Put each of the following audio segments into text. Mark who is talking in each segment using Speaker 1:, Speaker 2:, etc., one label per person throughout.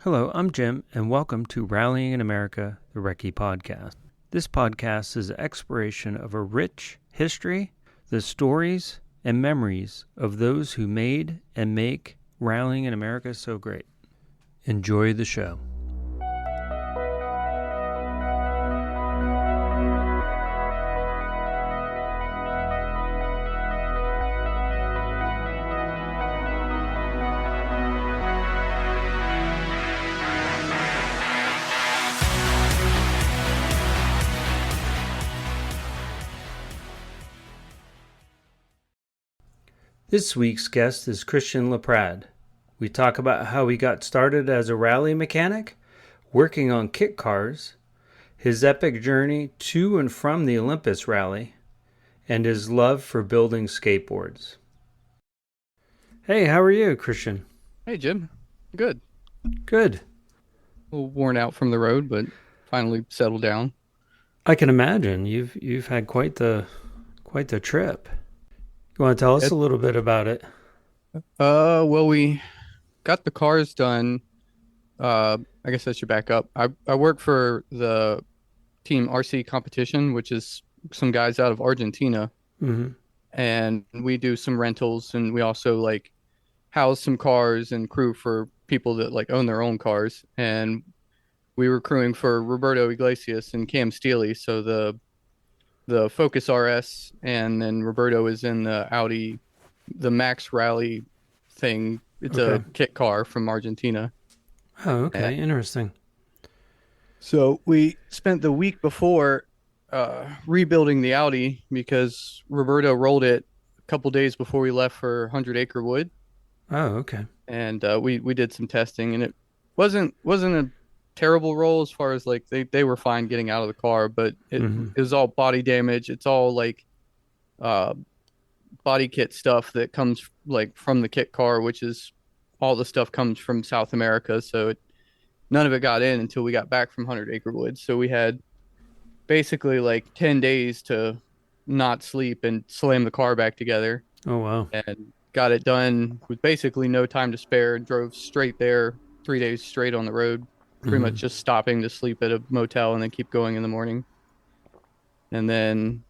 Speaker 1: Hello, I'm Jim, and welcome to Rallying in America, the Recce podcast. This podcast is an exploration of a rich history, the stories and memories of those who made and make rallying in America so great. Enjoy the show. This week's guest is Christian LaPrad. We talk about how he got started as a rally mechanic, working on kit cars, his epic journey to and from the Olympus Rally, and his love for building skateboards. Hey, how are you, Christian?
Speaker 2: Hey, Jim. Good.
Speaker 1: Good.
Speaker 2: A little worn out from the road, but finally settled down.
Speaker 1: I can imagine you've had quite the trip. You want to tell us a little bit about it?
Speaker 2: Well, we got the cars done. I guess I should back up. I work for the team RC Competition, which is some guys out of Argentina.
Speaker 1: Mm-hmm.
Speaker 2: And we do some rentals, and we also house some cars and crew for people that own their own cars. And we were crewing for Roberto Iglesias and Cam Steely, so the Focus RS, and then Roberto is in the Audi, the Max Rally thing. It's a kit car from Argentina.
Speaker 1: Oh, okay. Interesting.
Speaker 2: So we spent the week before rebuilding the Audi because Roberto rolled it a couple days before we left for 100 Acre Wood.
Speaker 1: Oh, okay.
Speaker 2: And we did some testing, and it wasn't a terrible roll as far as they were fine getting out of the car, but it was all body damage. It's all body kit stuff that comes from the kit car, which is all the stuff comes from South America. So none of it got in until we got back from 100 Acre Wood. So we had basically 10 days to not sleep and slam the car back together.
Speaker 1: Oh, wow.
Speaker 2: And got it done with basically no time to spare. Drove straight there 3 days straight on the road. Pretty much just stopping to sleep at a motel and then keep going in the morning. And then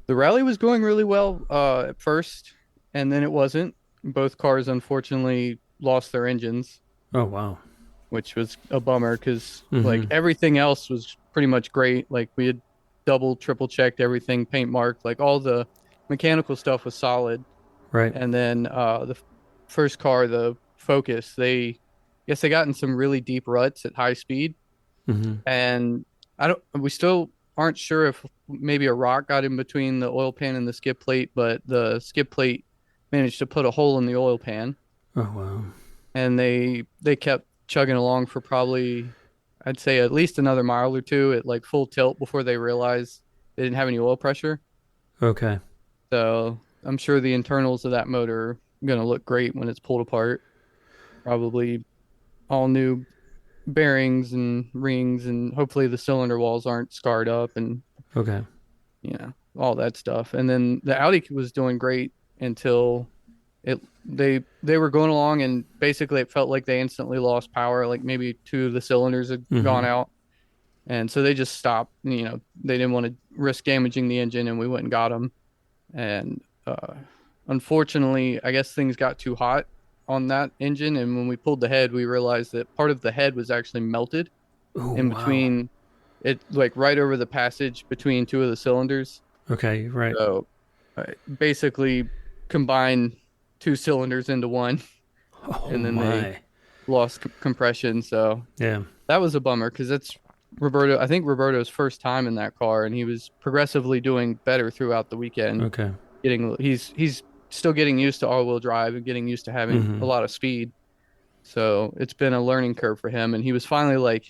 Speaker 2: the rally was going really well at first, and then it wasn't. Both cars, unfortunately, lost their engines.
Speaker 1: Oh, wow.
Speaker 2: Which was a bummer because everything else was pretty much great. We had double, triple checked everything, paint marked. All the mechanical stuff was solid.
Speaker 1: Right.
Speaker 2: And then the first car, the Focus, they got in some really deep ruts at high speed. And we still aren't sure if maybe a rock got in between the oil pan and the skid plate, but the skid plate managed to put a hole in the oil pan.
Speaker 1: Oh, wow.
Speaker 2: And they kept chugging along for probably, I'd say, at least another mile or two at full tilt before they realized they didn't have any oil pressure.
Speaker 1: Okay.
Speaker 2: So I'm sure the internals of that motor are going to look great when it's pulled apart. Probably all new bearings and rings, and hopefully the cylinder walls aren't scarred up, and all that stuff. And then the Audi was doing great until they were going along, and basically it felt like they instantly lost power. Maybe two of the cylinders had gone out, and so they just stopped. They didn't want to risk damaging the engine, and we went and got them. And unfortunately, I guess things got too hot on that engine, and when we pulled the head, we realized that part of the head was actually melted between it, right over the passage between two of the cylinders.
Speaker 1: Okay, right.
Speaker 2: So basically combined two cylinders into one. And then they lost compression. So
Speaker 1: yeah,
Speaker 2: that was a bummer because that's I think Roberto's first time in that car, and he was progressively doing better throughout the weekend.
Speaker 1: Okay.
Speaker 2: He's still getting used to all-wheel drive and getting used to having a lot of speed. So it's been a learning curve for him, and he was finally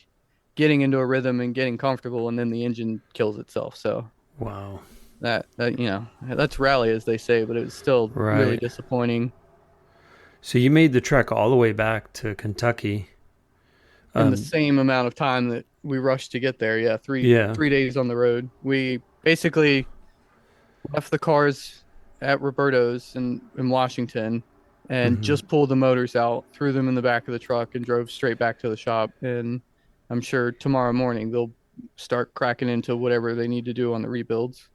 Speaker 2: getting into a rhythm and getting comfortable, and then the engine kills itself. So
Speaker 1: wow,
Speaker 2: that's rally, as they say, but it was still really disappointing.
Speaker 1: So you made the trek all the way back to Kentucky
Speaker 2: in the same amount of time that we rushed to get there. Yeah, 3 days on the road. We basically left the cars at Roberto's in Washington, and
Speaker 1: Hmm.
Speaker 2: just pulled the motors out, threw them in the back of the truck, and drove straight back to the shop. And I'm sure tomorrow morning they'll start cracking into whatever they need to do on the rebuilds.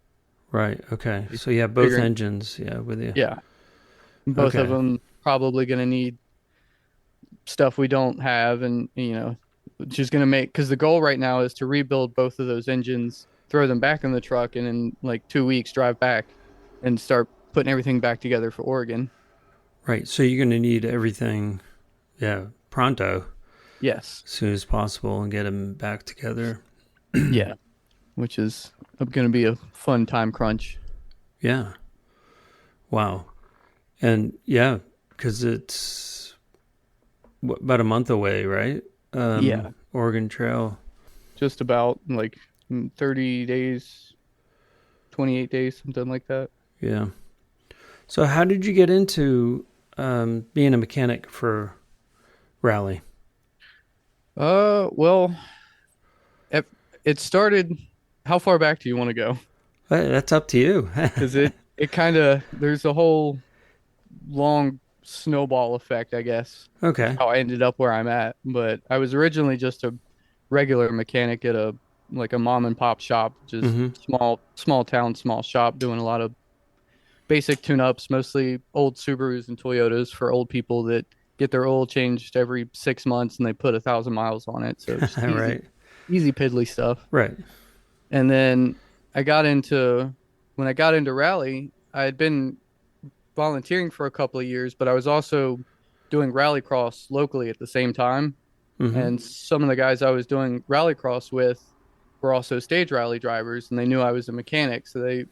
Speaker 1: Right. Okay. So yeah, both
Speaker 2: Figuring,
Speaker 1: engines. Yeah, with you.
Speaker 2: yeah, both of
Speaker 1: Okay.
Speaker 2: them probably going to need stuff we don't have, and just going to make, because the goal right now is to rebuild both of those engines, throw them back in the truck, and in like 2 weeks drive back and start putting everything back together for Oregon.
Speaker 1: Right. So you're going to need everything. Yeah, pronto,
Speaker 2: Yes.
Speaker 1: as soon as possible, and get them back together.
Speaker 2: Yeah. Which is going to be a fun time crunch.
Speaker 1: Yeah. Wow. And yeah, because it's about a month away, right?
Speaker 2: Yeah.
Speaker 1: Oregon Trail.
Speaker 2: Just about like 30 days, 28 days, something like that.
Speaker 1: Yeah. So how did you get into being a mechanic for Rally?
Speaker 2: Well, it, it started. How far back do you want to go?
Speaker 1: That's up to you.
Speaker 2: Because it kind of, there's a whole long snowball effect, I guess, of
Speaker 1: Okay.
Speaker 2: how I ended up where I'm at. But I was originally just a regular mechanic at a like a mom and pop shop, just
Speaker 1: Mm-hmm.
Speaker 2: small town, small shop, doing a lot of basic tune-ups, mostly old Subarus and Toyotas for old people that get their oil changed every 6 months and they put 1,000 miles on it. So just
Speaker 1: Right.
Speaker 2: easy piddly stuff.
Speaker 1: Right.
Speaker 2: And then I got into when I got into rally, I had been volunteering for a couple of years, but I was also doing rallycross locally at the same time.
Speaker 1: Mm-hmm.
Speaker 2: And some of the guys I was doing rallycross with were also stage rally drivers, and they knew I was a mechanic. So they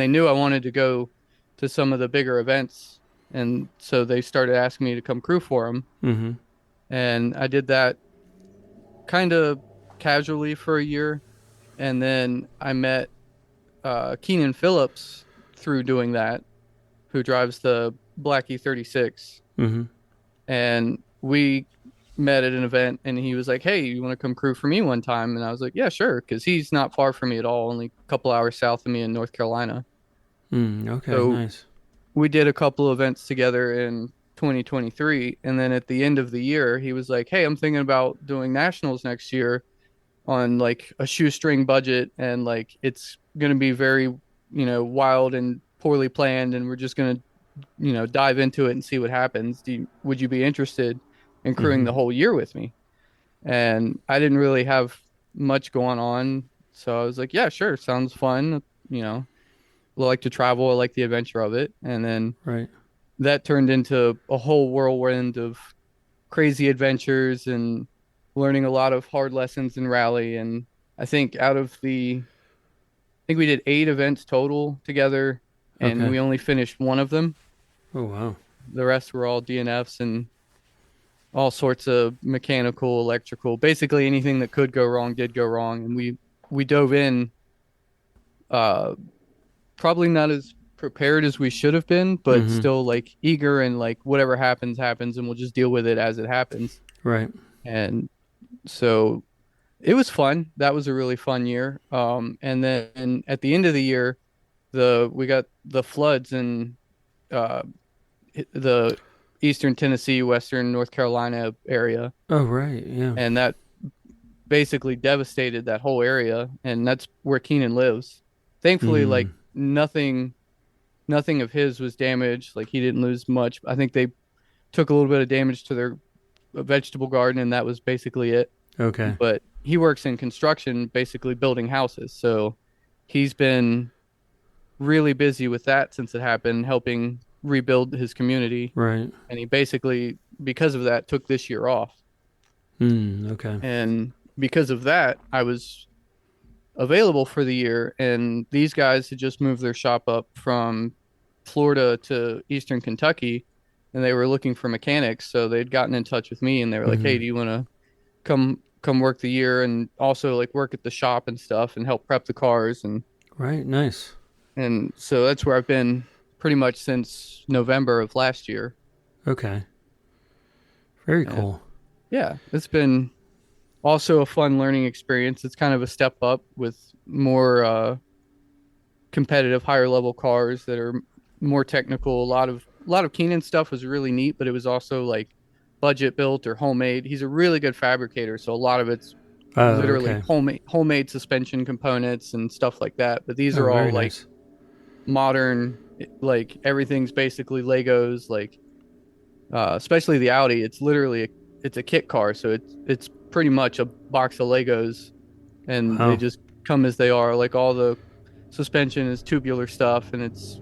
Speaker 2: knew I wanted to go to some of the bigger events, and so they started asking me to come crew for them.
Speaker 1: Mm-hmm.
Speaker 2: And I did that kind of casually for a year, and then I met Keenan Phillips through doing that, who drives the Black E36.
Speaker 1: Mm-hmm.
Speaker 2: And we met at an event, and he was like, "Hey, you want to come crew for me one time?" And I was like, "Yeah, sure," because he's not far from me at all, only a couple hours south of me in North Carolina.
Speaker 1: Okay.
Speaker 2: So
Speaker 1: Nice.
Speaker 2: we did a couple events together in 2023, and then at the end of the year, he was like, "Hey, I'm thinking about doing nationals next year on like a shoestring budget, and like it's gonna be very, wild and poorly planned, and we're just gonna, dive into it and see what happens. Would you be interested in crewing
Speaker 1: Mm-hmm.
Speaker 2: the whole year with me?" And I didn't really have much going on, so I was like, "Yeah, sure, sounds fun." You know, I like to travel, I like the adventure of it, and then
Speaker 1: Right.
Speaker 2: that turned into a whole whirlwind of crazy adventures and learning a lot of hard lessons in rally. And I think I think we did 8 events total together, and
Speaker 1: Okay.
Speaker 2: we only finished one of them.
Speaker 1: Oh wow.
Speaker 2: The rest were all DNFs and all sorts of mechanical, electrical, basically anything that could go wrong did go wrong. And we dove in, uh, probably not as prepared as we should have been, but
Speaker 1: Mm-hmm.
Speaker 2: still like eager and like whatever happens, happens, and we'll just deal with it as it happens.
Speaker 1: Right.
Speaker 2: And so it was fun. That was a really fun year. And then at the end of the year, we got the floods in uh, the Eastern Tennessee, Western North Carolina area,
Speaker 1: Oh right. Yeah.
Speaker 2: and that basically devastated that whole area. And that's where Keenan lives. Thankfully, like
Speaker 1: Mm.
Speaker 2: nothing of his was damaged. Like he didn't lose much. I think they took a little bit of damage to their vegetable garden, and that was basically it.
Speaker 1: Okay.
Speaker 2: But he works in construction, basically building houses. So he's been really busy with that since it happened, helping rebuild his community.
Speaker 1: Right.
Speaker 2: And he basically, because of that, took this year off.
Speaker 1: Okay.
Speaker 2: And because of that, I was available for the year. And these guys had just moved their shop up from Florida to Eastern Kentucky, and they were looking for mechanics. So they'd gotten in touch with me, and they were like,
Speaker 1: Mm-hmm.
Speaker 2: "Hey, do you want to come work the year and also like work at the shop and stuff and help prep the cars?"
Speaker 1: Right. Nice.
Speaker 2: And so that's where I've been pretty much since November of last year.
Speaker 1: Okay. Very
Speaker 2: And
Speaker 1: cool.
Speaker 2: yeah, it's been also a fun learning experience. It's kind of a step up with more competitive, higher level cars that are more technical, a lot of lot of Keenan's stuff was really neat, but it was also like budget built or homemade. He's a really good fabricator, so a lot of it's
Speaker 1: Oh,
Speaker 2: literally
Speaker 1: okay.
Speaker 2: homemade suspension components and stuff like that. But these
Speaker 1: Oh,
Speaker 2: are
Speaker 1: very
Speaker 2: all like
Speaker 1: nice.
Speaker 2: modern, like everything's basically Legos, like especially the Audi. It's literally it's a kit car, so it's pretty much a box of Legos, and they
Speaker 1: Wow.
Speaker 2: just come as they are. Like all the suspension is tubular stuff, and it's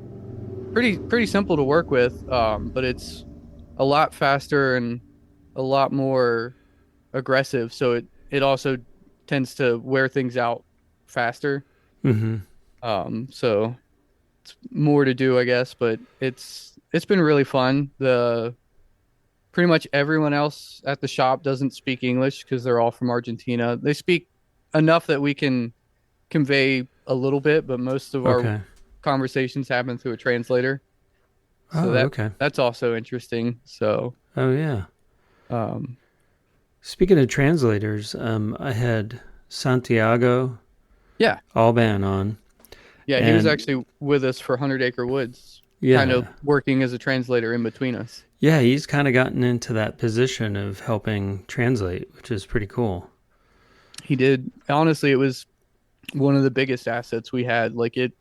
Speaker 2: pretty simple to work with. But it's a lot faster and a lot more aggressive, so it also tends to wear things out faster.
Speaker 1: Mm-hmm.
Speaker 2: So it's more to do, I guess, but it's been really fun. The Pretty much everyone else at the shop doesn't speak English because they're all from Argentina. They speak enough that we can convey a little bit, but most of our
Speaker 1: Okay.
Speaker 2: conversations happen through a translator. So
Speaker 1: Oh, okay.
Speaker 2: that's also interesting. So
Speaker 1: Oh, yeah.
Speaker 2: um
Speaker 1: Speaking of translators, I had Santiago
Speaker 2: yeah.
Speaker 1: Alban on,
Speaker 2: Yeah, he was
Speaker 1: and
Speaker 2: actually with us for 100 Acre Woods, kind of
Speaker 1: yeah,
Speaker 2: working as a translator in between us.
Speaker 1: yeah, he's kind of gotten into that position of helping translate, which is pretty cool.
Speaker 2: He did. Honestly, it was one of the biggest assets we had. Like it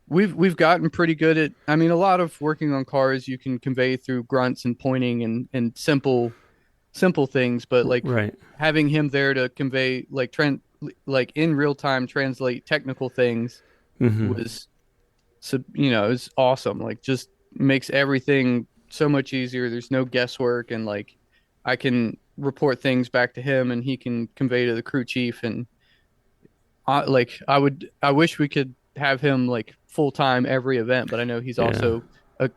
Speaker 2: we've gotten pretty good at, I mean, a lot of working on cars you can convey through grunts and pointing and simple things, but like
Speaker 1: Right.
Speaker 2: having him there to convey like in real time translate technical things
Speaker 1: Mm-hmm.
Speaker 2: was, so it was awesome. Like just makes everything so much easier. There's no guesswork, and like I can report things back to him and he can convey to the crew chief. And I wish we could have him like full time every event, but I know he's
Speaker 1: Yeah.
Speaker 2: also a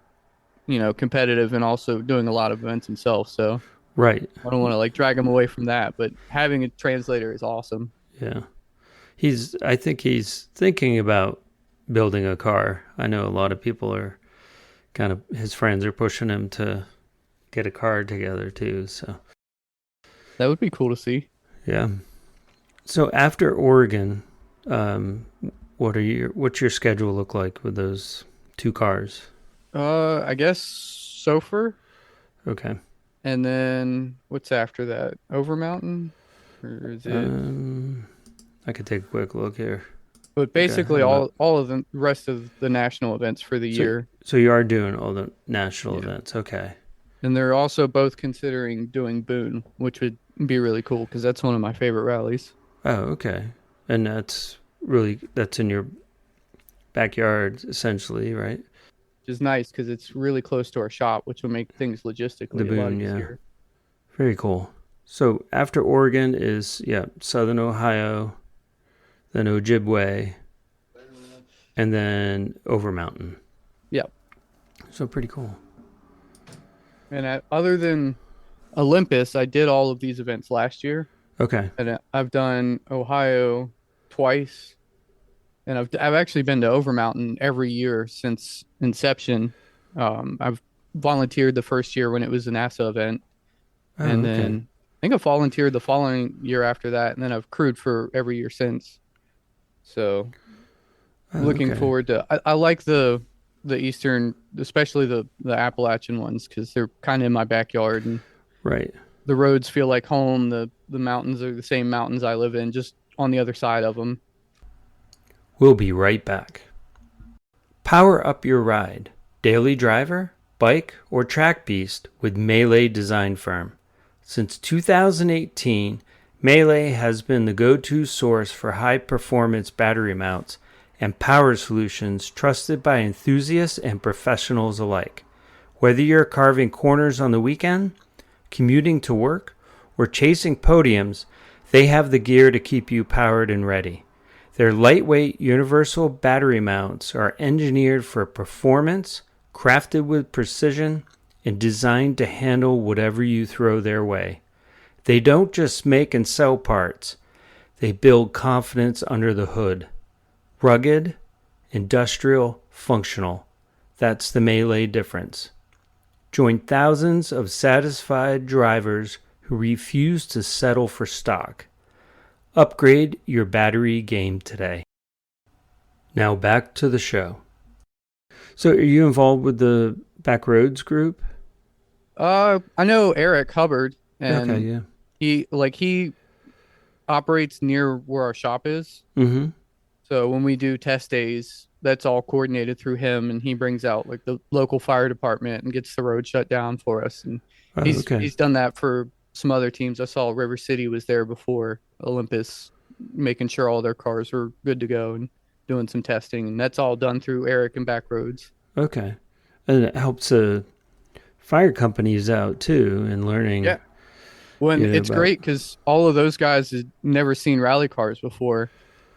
Speaker 2: competitive and also doing a lot of events himself. So
Speaker 1: Right.
Speaker 2: I don't want to like drag him away from that, but having a translator is awesome.
Speaker 1: Yeah. I think he's thinking about building a car. I know a lot of people are kind of, his friends are pushing him to get a car together too. So,
Speaker 2: That would be cool to see.
Speaker 1: yeah. So after Oregon, um, what's your schedule look like with those two cars?
Speaker 2: I guess Sofer,
Speaker 1: Okay.
Speaker 2: and then what's after that? Over Mountain, or is it?
Speaker 1: Um, I could take a quick look here.
Speaker 2: But
Speaker 1: Okay, I
Speaker 2: basically
Speaker 1: have about
Speaker 2: all of the rest of the national events for the
Speaker 1: so
Speaker 2: year.
Speaker 1: so you are doing all the national
Speaker 2: Yeah.
Speaker 1: events. Okay.
Speaker 2: And they're also both considering doing Boone, which would be really cool because that's one of my favorite rallies.
Speaker 1: Oh, okay. And that's in your backyard essentially, right?
Speaker 2: Which is nice because it's really close to our shop, which will make things
Speaker 1: The
Speaker 2: logistically a lot
Speaker 1: Boone, yeah.
Speaker 2: easier.
Speaker 1: Very cool. So after Oregon is, yeah, Southern Ohio, then Ojibwe, and then Over Mountain.
Speaker 2: Yeah.
Speaker 1: So pretty cool.
Speaker 2: And other than Olympus, I did all of these events last year,
Speaker 1: Okay.
Speaker 2: and I've done Ohio twice, and I've actually been to Overmountain every year since inception. I've volunteered the first year when it was a NASA event,
Speaker 1: Oh,
Speaker 2: and
Speaker 1: okay.
Speaker 2: then I think I volunteered the following year after that, and then I've crewed for every year since. So
Speaker 1: Oh,
Speaker 2: looking
Speaker 1: okay.
Speaker 2: forward to. I like the eastern, especially the Appalachian ones, because they're kind of in my backyard, and
Speaker 1: Right.
Speaker 2: the roads feel like home. The mountains are the same mountains I live in, just on the other side of them.
Speaker 1: We'll be right back. Power up your ride. Daily driver, bike, or track beast with Melee Design Firm. Since 2018, Melee has been the go-to source for high-performance battery mounts and power solutions trusted by enthusiasts and professionals alike. Whether you're carving corners on the weekend, commuting to work, or chasing podiums, they have the gear to keep you powered and ready. Their lightweight universal battery mounts are engineered for performance, crafted with precision, and designed to handle whatever you throw their way. They don't just make and sell parts, they build confidence under the hood. Rugged, industrial, functional. That's the Melee difference. Join thousands of satisfied drivers who refuse to settle for stock. Upgrade your battery game today. Now back to the show. So are you involved with the Backroads group?
Speaker 2: I know Eric Hubbard,
Speaker 1: Okay,
Speaker 2: and
Speaker 1: yeah.
Speaker 2: he operates near where our shop is.
Speaker 1: Mm-hmm.
Speaker 2: So when we do test days, that's all coordinated through him, and he brings out like the local fire department and gets the road shut down for us. And
Speaker 1: Oh, okay.
Speaker 2: he's done that for some other teams. I saw River City was there before Olympus, making sure all their cars were good to go and doing some testing, and that's all done through Eric and Backroads.
Speaker 1: Okay. And it helps fire companies out too in learning,
Speaker 2: Yeah. When it's
Speaker 1: about.
Speaker 2: great because all of those guys had never seen rally cars before.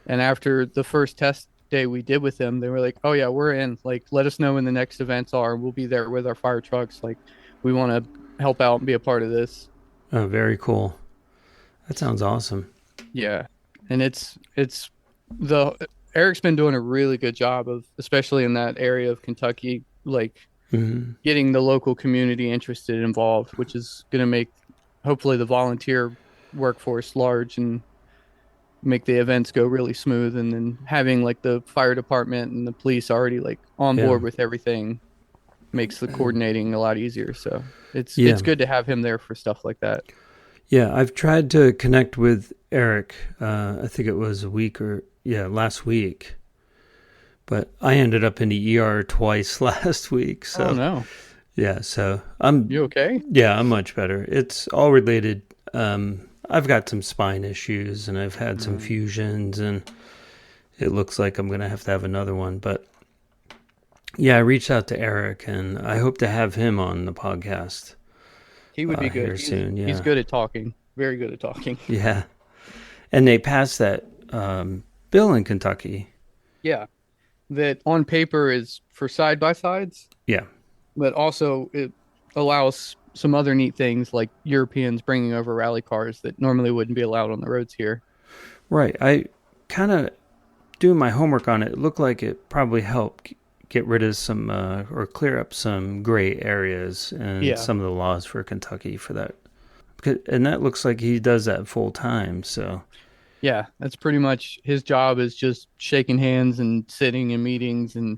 Speaker 2: And after the first test day we did with them, they were like, "Oh yeah, we're in. Like, let us know when the next events are. We'll be there with our fire trucks. Like, we want to help out and be a part of this."
Speaker 1: Oh, very cool. That sounds awesome.
Speaker 2: Yeah, and it's the Eric's been doing a really good job of, especially in that area of Kentucky, like
Speaker 1: Mm-hmm.
Speaker 2: getting the local community interested and involved, which is going to make hopefully the volunteer workforce large and make the events go really smooth. And then having like the fire department and the police already like on
Speaker 1: Yeah.
Speaker 2: board with everything makes the coordinating a lot easier. So
Speaker 1: Yeah.
Speaker 2: it's good to have him there for stuff like that.
Speaker 1: Yeah. I've tried to connect with Eric. I think it was a week or, yeah, last week. But I ended up in the ER twice last week.
Speaker 2: Oh
Speaker 1: So,
Speaker 2: no.
Speaker 1: yeah. So
Speaker 2: You okay?
Speaker 1: yeah, I'm much better. It's all related. I've got some spine issues and I've had some fusions, and it looks like I'm going to have another one. But yeah, I reached out to Eric and I hope to have him on the podcast
Speaker 2: He would be good.
Speaker 1: here soon.
Speaker 2: He's
Speaker 1: Yeah.
Speaker 2: good at talking. Very good at talking.
Speaker 1: Yeah. And they passed that bill in Kentucky.
Speaker 2: Yeah. That on paper is for side by sides,
Speaker 1: Yeah.
Speaker 2: but also it allows some other neat things like Europeans bringing over rally cars that normally wouldn't be allowed on the roads here.
Speaker 1: Right. I kind of doing my homework on it. It looked like it probably helped get rid of some or clear up some gray areas and
Speaker 2: Yeah.
Speaker 1: some of the laws for Kentucky for that. And that looks like he does that full time. So,
Speaker 2: Yeah, that's pretty much his job is just shaking hands and sitting in meetings and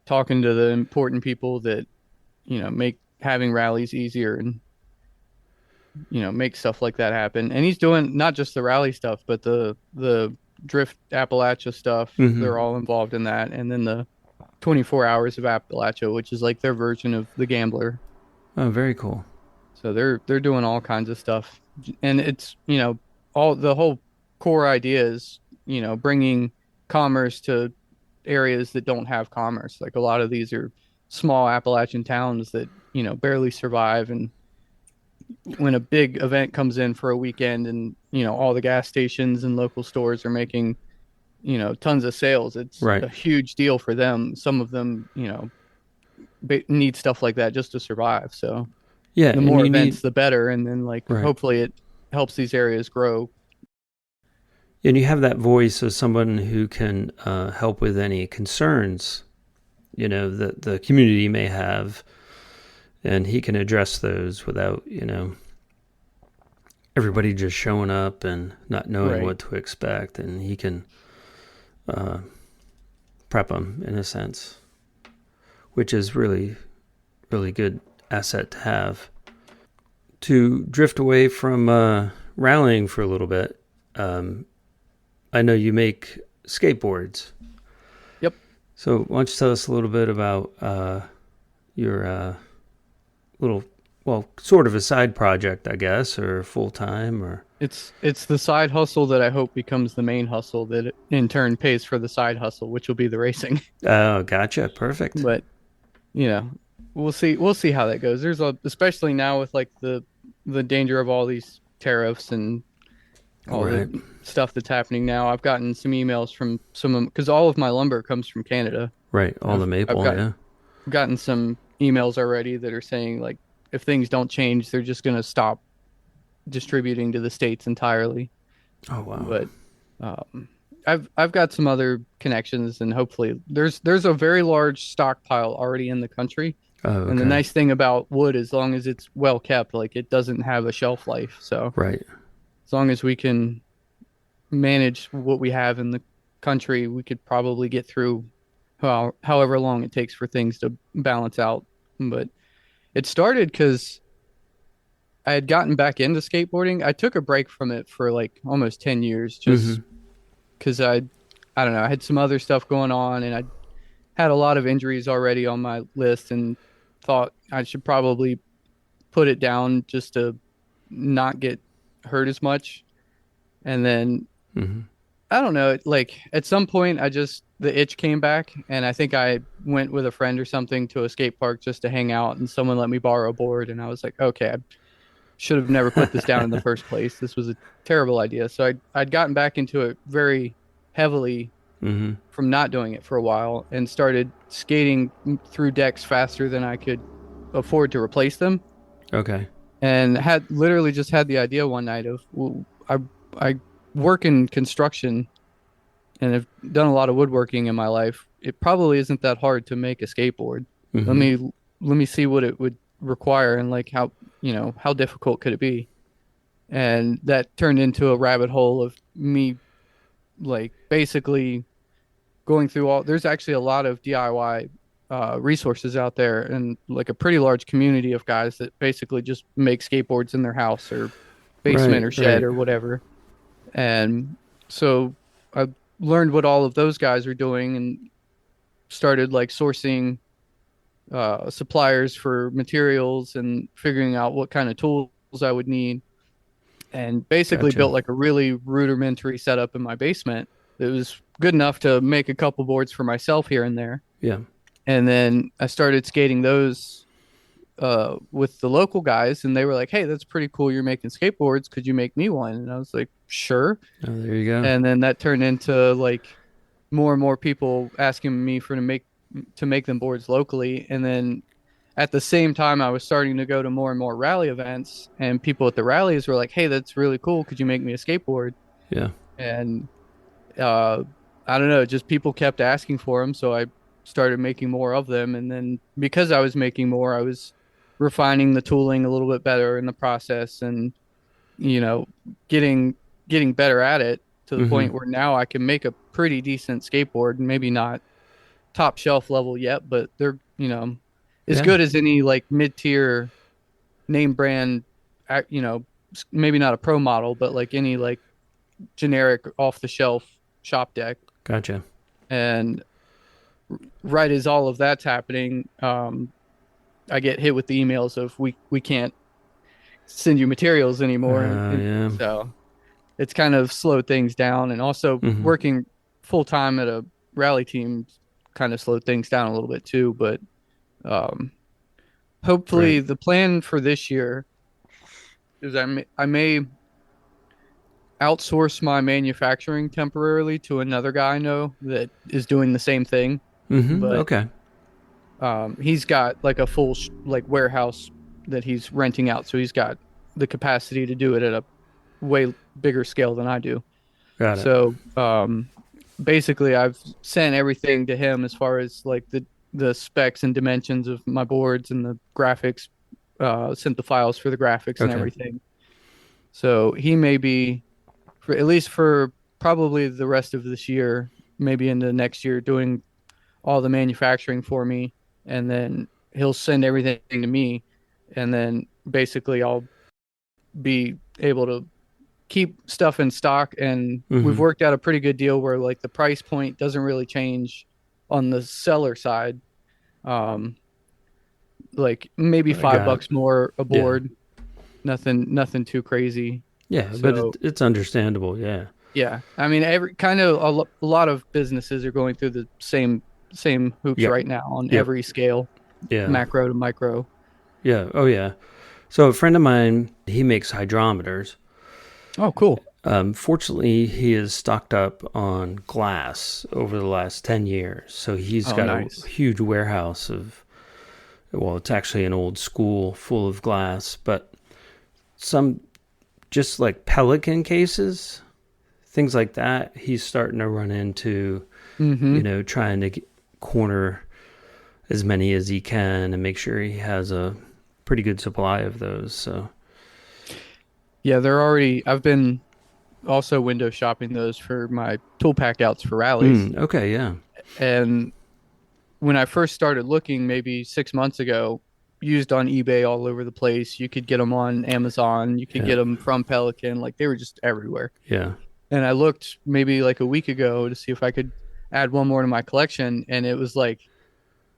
Speaker 2: talking to the important people that, make having rallies easier and, make stuff like that happen. And he's doing not just the rally stuff, but the drift Appalachia stuff.
Speaker 1: mm-hmm.
Speaker 2: They're all involved in that. And then the 24 hours of Appalachia, which is like their version of the Gambler.
Speaker 1: Oh, very cool.
Speaker 2: So they're doing all kinds of stuff. And it's, all the whole core idea is, bringing commerce to areas that don't have commerce. Like a lot of these are small Appalachian towns that, barely survive. And when a big event comes in for a weekend and, all the gas stations and local stores are making, tons of sales, it's
Speaker 1: Right.
Speaker 2: a huge deal for them. Some of them, need stuff like that just to survive. So
Speaker 1: Yeah.
Speaker 2: the
Speaker 1: And
Speaker 2: more
Speaker 1: you
Speaker 2: events,
Speaker 1: need,
Speaker 2: the better. And then like,
Speaker 1: right.
Speaker 2: hopefully it helps these areas grow.
Speaker 1: And you have that voice of someone who can help with any concerns, that the community may have. And he can address those without, everybody just showing up and not knowing
Speaker 2: Right.
Speaker 1: what to expect. And he can prep them in a sense, which is really, really good asset to have. To drift away from rallying for a little bit, I know you make skateboards.
Speaker 2: Yep.
Speaker 1: So why don't you tell us a little bit about your little, well, sort of a side project, I guess, or full time, or
Speaker 2: It's the side hustle that I hope becomes the main hustle that in turn pays for the side hustle, which will be the racing.
Speaker 1: oh, gotcha, perfect.
Speaker 2: But, you know, we'll see how that goes. Especially now with like the danger of all these tariffs and all
Speaker 1: Right,
Speaker 2: the stuff that's happening now. I've gotten some emails from some because all of my lumber comes from Canada.
Speaker 1: right, all the
Speaker 2: I've
Speaker 1: maple, yeah.
Speaker 2: gotten some emails already that are saying like if things don't change, they're just going to stop distributing to the states entirely.
Speaker 1: Oh wow,
Speaker 2: But I've got some other connections, and hopefully there's a very large stockpile already in the country.
Speaker 1: oh
Speaker 2: And the
Speaker 1: okay,
Speaker 2: nice thing about wood, as long as it's well kept, like it doesn't have a shelf life. So
Speaker 1: right,
Speaker 2: as long as we can manage what we have in the country, we could probably get through however long it takes for things to balance out. But it started because I had gotten back into skateboarding. I took a break from it for like almost 10 years just
Speaker 1: Mm-hmm.
Speaker 2: because I don't know, I had some other stuff going on and I had a lot of injuries already on my list and thought I should probably put it down just to not get hurt as much. And then
Speaker 1: Mm-hmm.
Speaker 2: I don't know, like at some point the itch came back and I think I went with a friend or something to a skate park just to hang out and someone let me borrow a board and I was like, okay, I should have never put this down in the first place. This was a terrible idea. So I'd gotten back into it very heavily
Speaker 1: Mm-hmm.
Speaker 2: from not doing it for a while and started skating through decks faster than I could afford to replace them.
Speaker 1: Okay.
Speaker 2: And had literally just had the idea one night of I work in construction and have done a lot of woodworking in my life. It probably isn't that hard to make a skateboard. Let
Speaker 1: Mm-hmm.
Speaker 2: me let me see what it would require and like how difficult could it be? And that turned into a rabbit hole of me like basically going through all there's actually a lot of DIY resources out there and like a pretty large community of guys that basically just make skateboards in their house or basement
Speaker 1: Right.
Speaker 2: or shed
Speaker 1: Right.
Speaker 2: or whatever. And so I learned what all of those guys are doing and started like sourcing suppliers for materials and figuring out what kind of tools I would need and basically
Speaker 1: Gotcha.
Speaker 2: built like a really rudimentary setup in my basement. It was good enough to make a couple boards for myself here and there.
Speaker 1: Yeah.
Speaker 2: And then I started skating those with the local guys, and they were like, "Hey, that's pretty cool. You're making skateboards. Could you make me one?" And I was like, "Sure."
Speaker 1: Oh, there you go.
Speaker 2: And then that turned into like more and more people asking me for to make them boards locally. And then at the same time, I was starting to go to more and more rally events, and people at the rallies were like, "Hey, that's really cool. Could you make me a skateboard?"
Speaker 1: Yeah.
Speaker 2: And uh, I don't know, just people kept asking for them, so I started making more of them. And then because I was making more, I was refining the tooling a little bit better in the process, and you know, getting getting better at it to the
Speaker 1: Mm-hmm.
Speaker 2: point where now I can make a pretty decent skateboard. Maybe not top shelf level yet, but they're as
Speaker 1: Yeah.
Speaker 2: good as any like mid tier name brand. Maybe not a pro model, but like any like generic off the shelf shop deck.
Speaker 1: Gotcha.
Speaker 2: And right as all of that's happening, I get hit with the emails of we can't send you materials anymore, and
Speaker 1: Yeah.
Speaker 2: so it's kind of slowed things down. And also
Speaker 1: Mm-hmm.
Speaker 2: working full time at a rally team kind of slowed things down a little bit too. But um,
Speaker 1: Right.
Speaker 2: hopefully, the plan for this year is I may outsource my manufacturing temporarily to another guy I know that is doing the same thing,
Speaker 1: Mm-hmm.
Speaker 2: but
Speaker 1: Okay.
Speaker 2: he's got like a full like warehouse that he's renting out, so he's got the capacity to do it at a way bigger scale than I do.
Speaker 1: Got it.
Speaker 2: So basically, I've sent everything to him as far as like the specs and dimensions of my boards and the graphics. Sent the files for the graphics and
Speaker 1: Okay.
Speaker 2: everything. So he may be for at least for probably the rest of this year, maybe into next year, doing all the manufacturing for me, and then he'll send everything to me, and then basically I'll be able to keep stuff in stock. And we've
Speaker 1: Mm-hmm.
Speaker 2: worked out a pretty good deal where like the price point doesn't really change on the seller side. Um, like maybe
Speaker 1: I
Speaker 2: five
Speaker 1: got it.
Speaker 2: bucks more a
Speaker 1: Yeah.
Speaker 2: board, nothing too crazy.
Speaker 1: Yeah, but
Speaker 2: So
Speaker 1: it's understandable. Yeah.
Speaker 2: yeah, I mean, every kind of a lot of businesses are going through the same hoops
Speaker 1: Yep.
Speaker 2: right now on
Speaker 1: Yep.
Speaker 2: every scale,
Speaker 1: Yeah.
Speaker 2: macro to micro.
Speaker 1: Yeah. Oh, yeah. So a friend of mine, he makes hydrometers.
Speaker 2: Oh, cool.
Speaker 1: Fortunately, he is stocked up on glass over the last 10 years. So he's
Speaker 2: Oh,
Speaker 1: got a
Speaker 2: nice.
Speaker 1: huge warehouse of, well, it's actually an old school full of glass, but some just like pelican cases, things like that, he's starting to run into,
Speaker 2: Mm-hmm.
Speaker 1: trying to corner as many as he can and make sure he has a pretty good supply of those. So,
Speaker 2: Yeah, they're already. I've been also window shopping those for my tool pack outs for rallies.
Speaker 1: okay, yeah.
Speaker 2: And when I first started looking, maybe 6 months ago, used on eBay all over the place. You could get them on Amazon. You could
Speaker 1: Yeah.
Speaker 2: get them from Pelican. Like they were just everywhere.
Speaker 1: Yeah.
Speaker 2: And I looked maybe like a week ago to see if I could add one more to my collection, and it was like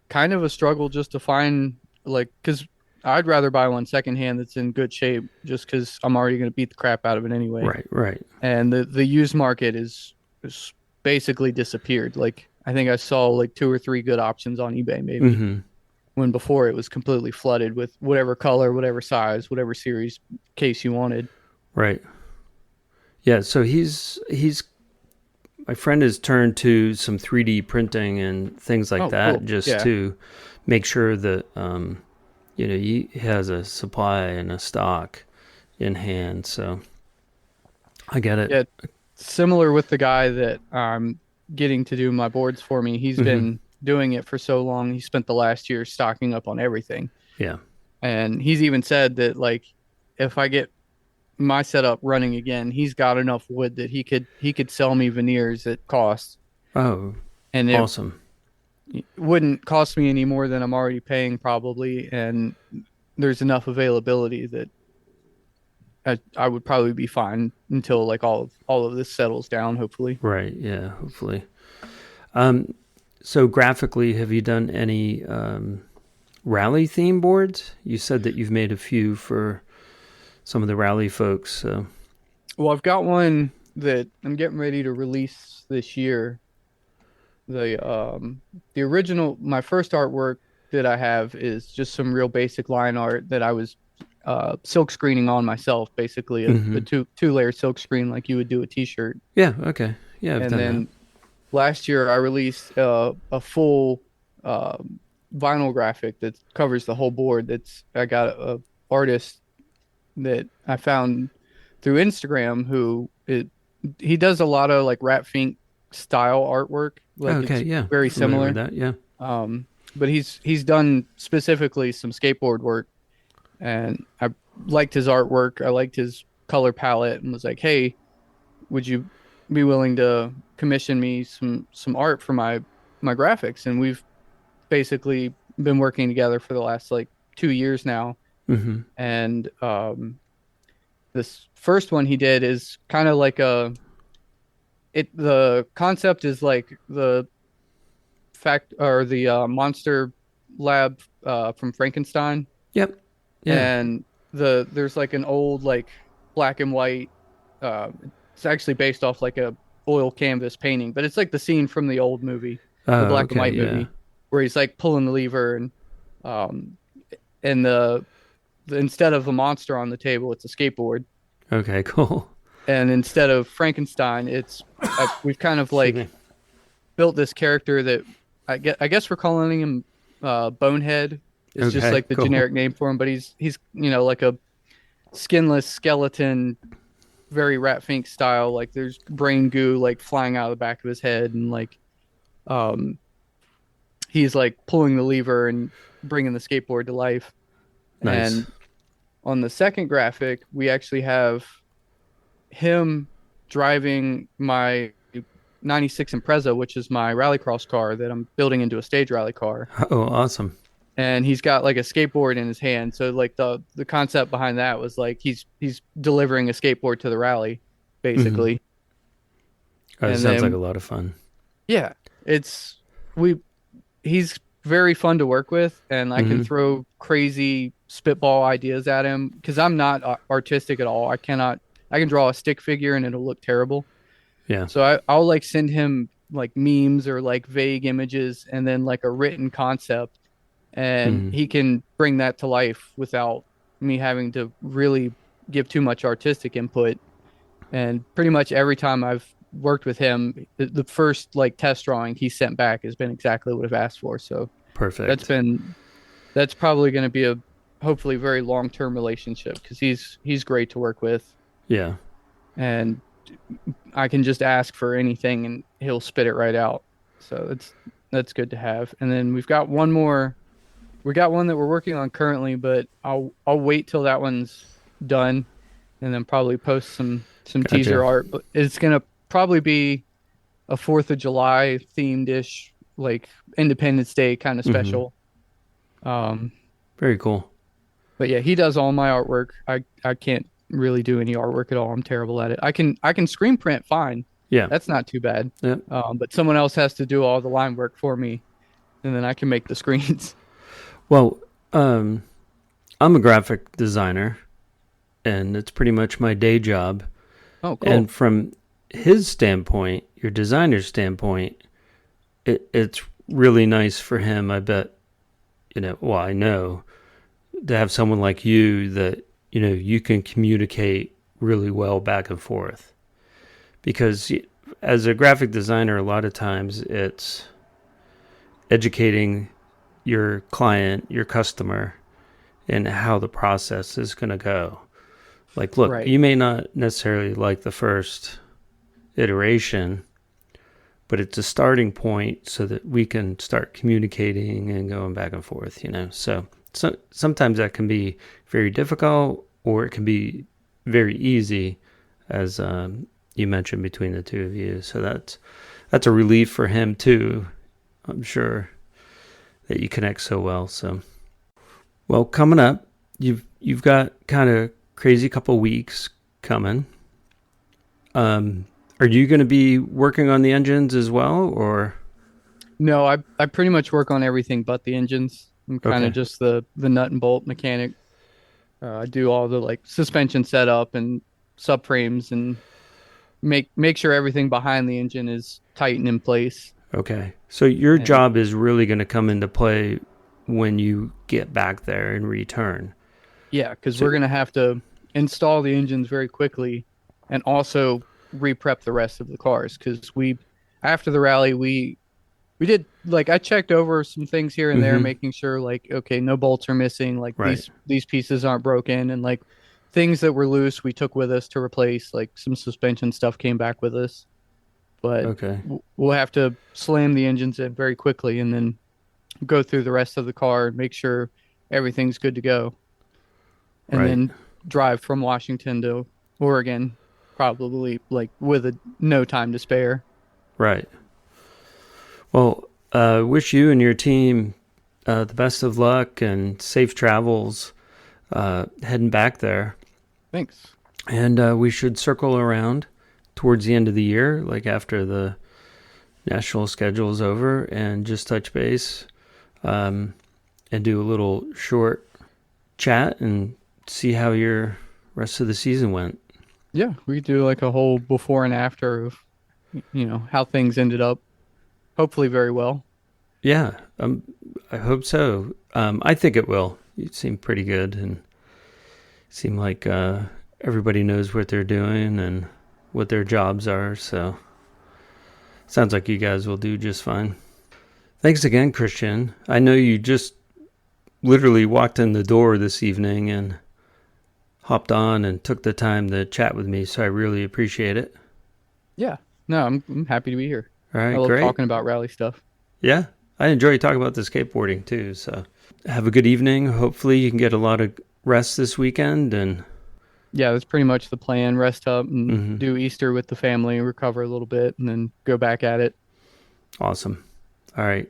Speaker 2: kind of a struggle just to find like because I'd rather buy one secondhand that's in good shape just because I'm already going to beat the crap out of it anyway.
Speaker 1: Right. Right.
Speaker 2: And the used market is basically disappeared. Like I think I saw like two or three good options on eBay maybe
Speaker 1: Mm-hmm.
Speaker 2: when before it was completely flooded with whatever color, whatever size, whatever series case you wanted.
Speaker 1: Right. Yeah. So he's my friend has turned to some 3D printing and things like
Speaker 2: Oh,
Speaker 1: that
Speaker 2: cool.
Speaker 1: just
Speaker 2: Yeah.
Speaker 1: to make sure that he has a supply and a stock in hand. So I get it.
Speaker 2: Yeah. Similar with the guy that I'm getting to do my boards for me. He's
Speaker 1: Mm-hmm.
Speaker 2: been doing it for so long. He spent the last year stocking up on everything.
Speaker 1: Yeah.
Speaker 2: And he's even said that like if I get my setup running again, he's got enough wood that he could sell me veneers at cost,
Speaker 1: Oh,
Speaker 2: and it
Speaker 1: awesome.
Speaker 2: wouldn't cost me any more than I'm already paying probably, and there's enough availability that I would probably be fine until like all of this settles down, hopefully.
Speaker 1: Right. Yeah. Hopefully. Um, so graphically, have you done any rally theme boards? You said that you've made a few for some of the rally folks. So.
Speaker 2: Well, I've got one that I'm getting ready to release this year. The original, my first artwork that I have is just some real basic line art that I was silk screening on myself, basically a
Speaker 1: Mm-hmm.
Speaker 2: two-layer silk screen like you would do a t-shirt.
Speaker 1: Yeah. Okay. Yeah, I've
Speaker 2: And
Speaker 1: done that.
Speaker 2: then last year I released a full uh, vinyl graphic that covers the whole board. That's I got a artist that I found through Instagram he does a lot of like Rat Fink style artwork. Like
Speaker 1: Okay.
Speaker 2: it's
Speaker 1: Yeah.
Speaker 2: very
Speaker 1: Familiar with
Speaker 2: similar.
Speaker 1: that. Yeah.
Speaker 2: Um, but he's done specifically some skateboard work, and I liked his artwork. I liked his color palette, and was like, hey, would you be willing to commission me some art for my graphics? And we've basically been working together for the last like 2 years now.
Speaker 1: Mm-hmm.
Speaker 2: And this first one he did is kind of like the concept is like the fact or the monster lab from Frankenstein,
Speaker 1: Yep. Yeah.
Speaker 2: and there's like an old like black and white. Uh, it's actually based off like a oil canvas painting, but it's like the scene from the old movie, the
Speaker 1: Oh,
Speaker 2: black and
Speaker 1: okay.
Speaker 2: white
Speaker 1: Yeah.
Speaker 2: movie, where he's like pulling the lever um, and instead of a monster on the table, it's a skateboard,
Speaker 1: Okay. Cool.
Speaker 2: and instead of Frankenstein, we've kind of
Speaker 1: Excuse
Speaker 2: like
Speaker 1: me.
Speaker 2: built this character that I guess we're calling him Bonehead. It's just
Speaker 1: Okay.
Speaker 2: like the
Speaker 1: Cool.
Speaker 2: generic name for him, but he's like a skinless skeleton, very Rat Fink style. Like there's brain goo like flying out of the back of his head, and like um he's like pulling the lever and bringing the skateboard to life.
Speaker 1: Nice.
Speaker 2: And on the second graphic, we actually have him driving my 96 Impreza, which is my rallycross car that I'm building into a stage rally car.
Speaker 1: Oh, awesome.
Speaker 2: And he's got like a skateboard in his hand. So like the concept behind that was like he's delivering a skateboard to the rally,
Speaker 1: Mm-hmm.
Speaker 2: basically.
Speaker 1: Oh, it
Speaker 2: And
Speaker 1: sounds like a
Speaker 2: then
Speaker 1: lot of fun.
Speaker 2: yeah, it's we he's very fun to work with, and I can
Speaker 1: Mm-hmm.
Speaker 2: throw crazy spitball ideas at him because I'm not artistic at all. I can draw a stick figure and it'll look terrible.
Speaker 1: Yeah.
Speaker 2: So I'll like send him like memes or like vague images and then like a written concept, and
Speaker 1: Mm-hmm.
Speaker 2: he can bring that to life without me having to really give too much artistic input. And pretty much every time I've worked with him, the first like test drawing he sent back has been exactly what I've asked for. So that's
Speaker 1: Perfect.
Speaker 2: been that's probably going to be a hopefully very long-term relationship because he's great to work with,
Speaker 1: Yeah.
Speaker 2: and I can just ask for anything and he'll spit it right out. So that's good to have. And then we've got one more. We got one that we're working on currently, but I'll wait till that one's done, and then probably post some
Speaker 1: Gotcha.
Speaker 2: teaser art. But it's gonna probably be a Fourth of July themed ish, like Independence Day kind of
Speaker 1: Mm-hmm.
Speaker 2: special. Um,
Speaker 1: Very cool.
Speaker 2: But yeah, he does all my artwork. I can't really do any artwork at all. I'm terrible at it. I can screen print fine.
Speaker 1: Yeah.
Speaker 2: That's not too bad.
Speaker 1: Yeah.
Speaker 2: But someone else has to do all the line work for me, and then I can make the screens.
Speaker 1: Well, I'm a graphic designer, and it's pretty much my day job.
Speaker 2: Oh, cool.
Speaker 1: And from his standpoint, your designer's standpoint, it's really nice for him, I bet, well, I know, to have someone like you that, you can communicate really well back and forth. Because as a graphic designer, a lot of times it's educating your client, your customer, and how the process is going to go. Like, look,
Speaker 2: Right.
Speaker 1: you may not necessarily like the first iteration, but it's a starting point so that we can start communicating and going back and forth, So sometimes that can be very difficult, or it can be very easy, as you mentioned, between the two of you. So that's a relief for him too, I'm sure, that you connect so well. So, well, coming up, you've got kind of crazy couple weeks coming. Are you going to be working on the engines as well, or?
Speaker 2: No, I pretty much work on everything but the engines. I'm kind of
Speaker 1: Okay.
Speaker 2: just the nut and bolt mechanic. I do all the like suspension setup and subframes and make sure everything behind the engine is tight and in place.
Speaker 1: Okay. So your
Speaker 2: And
Speaker 1: job is really going to come into play when you get back there and return.
Speaker 2: yeah, because
Speaker 1: So,
Speaker 2: we're gonna have to install the engines very quickly, and also re-prep the rest of the cars. Because we, after the rally, we did like I checked over some things here and there,
Speaker 1: mm-hmm.
Speaker 2: making sure like okay, no bolts are missing, like
Speaker 1: Right.
Speaker 2: these pieces aren't broken, and like things that were loose we took with us to replace. Like some suspension stuff came back with us, but
Speaker 1: Okay.
Speaker 2: we'll have to slam the engines in very quickly and then go through the rest of the car and make sure everything's good to go, and
Speaker 1: Right.
Speaker 2: then drive from Washington to Oregon, probably like with no time to spare.
Speaker 1: Right. Well, wish you and your team the best of luck and safe travels heading back there.
Speaker 2: Thanks.
Speaker 1: And we should circle around towards the end of the year, like after the national schedule is over, and just touch base and do a little short chat and see how your rest of the season went.
Speaker 2: Yeah, we could do like a whole before and after of how things ended up. Hopefully very well.
Speaker 1: Yeah, I hope so. I think it will. You seem pretty good and seem like everybody knows what they're doing and what their jobs are. So sounds like you guys will do just fine. Thanks again, Christian. I know you just literally walked in the door this evening and hopped on and took the time to chat with me, so I really appreciate it.
Speaker 2: Yeah. No, I'm happy to be here.
Speaker 1: All
Speaker 2: I
Speaker 1: right,
Speaker 2: love
Speaker 1: great.
Speaker 2: talking about rally stuff.
Speaker 1: Yeah, I enjoy talking about the skateboarding too. So have a good evening. Hopefully you can get a lot of rest this weekend. And
Speaker 2: Yeah, that's pretty much the plan. Rest up and
Speaker 1: mm-hmm.
Speaker 2: do Easter with the family, recover a little bit, and then go back at it.
Speaker 1: Awesome. All right.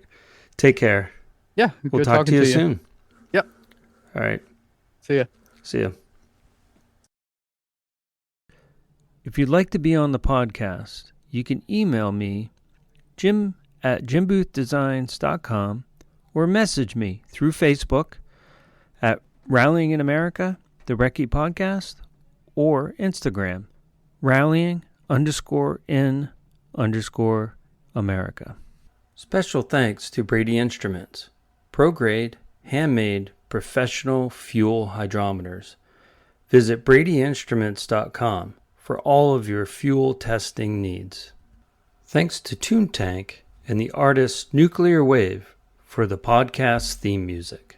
Speaker 1: Take care.
Speaker 2: Yeah,
Speaker 1: We'll
Speaker 2: good
Speaker 1: talk
Speaker 2: talking
Speaker 1: to you
Speaker 2: to you.
Speaker 1: soon.
Speaker 2: Yep.
Speaker 1: All right.
Speaker 2: See ya.
Speaker 1: See ya. If you'd like to be on the podcast, you can email me, jim@jimboothdesigns.com, or message me through Facebook at Rallying in America, the Recce Podcast, or Instagram, rallying_in_America. Special thanks to Brady Instruments, pro-grade, handmade, professional fuel hydrometers. Visit bradyinstruments.com for all of your fuel testing needs. Thanks to Toontank and the artist Nuclear Wave for the podcast theme music.